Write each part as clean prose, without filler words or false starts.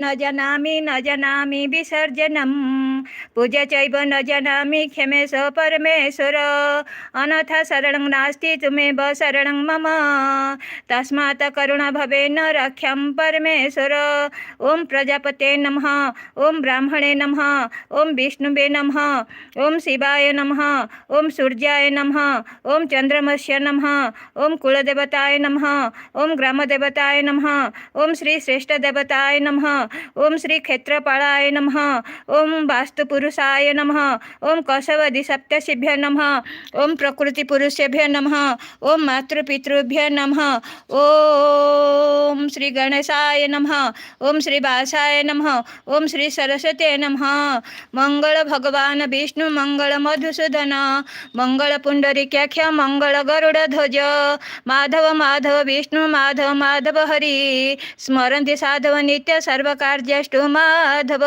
न जानामि विसर्जनम् पूज्य चैव न जानामि क्षमेश परमेश्वर अनथा शरणं नास्ति तुमेव शरणं मम तस्मात् करुणा भवेन रक्षं परमेश्वर ओम प्रजापते नमः ओम ब्राह्मणे नमः ओम विष्णुवे नमः ओम शिवाय नमः ओम सूर्याय नमः ओम चंद्रमस्य नमः ओम कुलदेवताय नमः ओम ग्रामदेवताय नमः ओम श्री श्रेष्ठ देवताय नमः ओम श्री क्षेत्रपालाय नमः ओम वास्तुपुरुषाय नमः ओम कसवदि सप्तशिभ्य नमः ओम प्रकृति पुरुषेभ्य नमः ओम मातृपितृभ्य नमः ओम श्री गणेशाय नमः ओम श्री वासाय नमः ओम श्री सरस्वती नमः मंगल भगवान विष्णु मंगल मधुसूदन मंगल पुंडरीकाक्ष मंगल गरुड़ ध्वज माधव माधव विष्णु माधव माधव हरि स्मरन्ति साधव नित्य सर्वकार्यष्टु माधव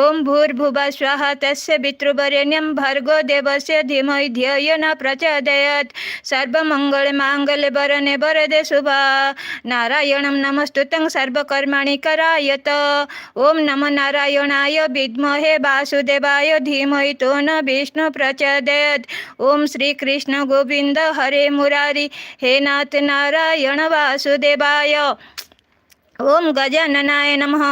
ओम भूर्भुवः स्वः तस्य पितृवरेण्यं भर्गो देवस्य धीमहि धियो न प्रचोदयात् सर्वमंगल मांगल्ये वरणे वरदे शुभा नारायणं नमस्तुतं सर्वकर्माणि करायत ओम नमो नारायणाय विद्महे वासुदेवाय धीमहि तन्नो विष्णु प्रचोदयात् ओम श्री कृष्ण गोविंद हरे मुरारी हे नाथ नारायण वासुदेवाय ओम गजाननाय नमः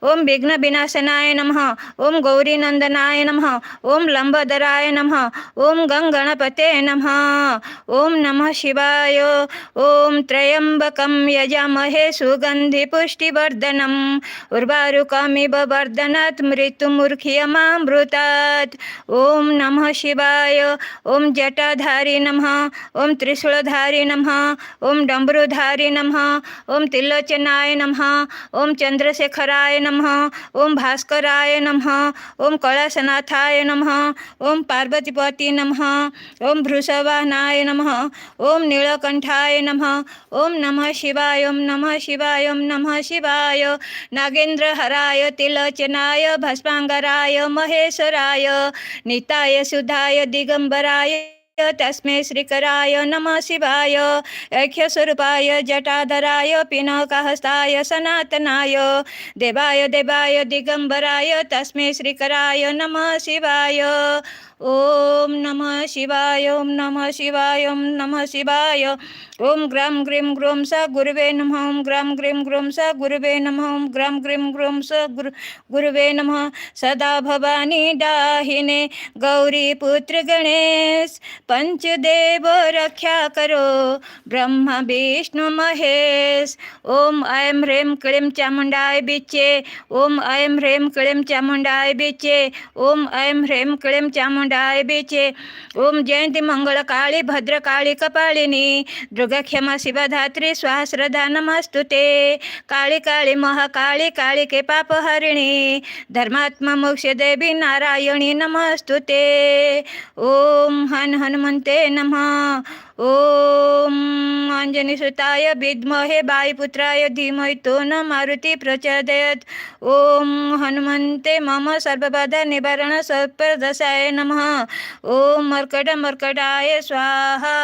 ओम विघ्न विनाशनाय नमः ओम गौरी नंदनाय नमः ओम लंबोदराय नमः ओम गंगणपते नमः ओम नमः शिवाय ओम त्र्यंबकं यजामहे सुगंधि पुष्टिवर्धनम् उर्वारुकमिव वर्धनात् मृत्युमुर्खियमामृतात् ओम नमः शिवाय ओम जटाधारी नमः ओम त्रिशूलधारी नमः ओम डमरूधारी नमः ओम त्रिलोचनाय नमः ओम चंद्रशेखराय नमः ओम भास्कराय नमः ओम कैलासनाथाय नमः ओम पार्वतीपति नमः ओम वृषभानाय नमः ओम नीलकंठाय नमः ओम नमः शिवाय ओम नमः शिवाय ओम नमः शिवाय नागेंद्रहराय तिलोचनाय भस्मांगराय महेश्वराय निताय सुधाय दिगंबराय तस्मै श्रीकराय नमः शिवाय ऐक्यस्वरूपाय जटाधराय पिनाकहस्ताय सनातनाय देवाय देवाय दिगंबराय तस्मै श्रीकराय नमः शिवाय ओम नमः शिवाय ओम नमः शिवाय ओम नमः शिवाय ओम ग्राम ग्रीम ग्रोम स गुरुवे नमः ओम ग्राम ग्रीम ग्रोम स गुरुवे नमः ओम ग्राम ग्रीम ग्रोम स गुरुवे नमः सदा भवानी दाहिने गौरी पुत्र गणेश पंचदेव रक्षा करो ब्रह्मा विष्णु महेश ओम ऐं ह्रीं क्लीं चामुंडाय बिचे ओम ऐं ह्रीं क्लीं चामुंडाय बिचे ओम ऐं ह्रीं क्लीं चामुंडाय बिचे ओम जयंती मंगल काली भद्र काली कपालिनी दुर्गा क्षमा शिवधात्री स्वाहा श्रद्धा नमस्तुते काली काली महाकाली काली के पाप हरिणी धर्मात्मा मोक्ष देवी नारायणी नमस्तुते ओम हनुमंते नमः ओम अंजनी सुताय विद्महे वायुपुत्राय धीमहि तन्नो मारुति प्रचोदयात् ओम हनुमन्ते मम सर्वबाधा निवारण सर्वप्रदशाय नमः ओम मर्कटाय स्वाहा।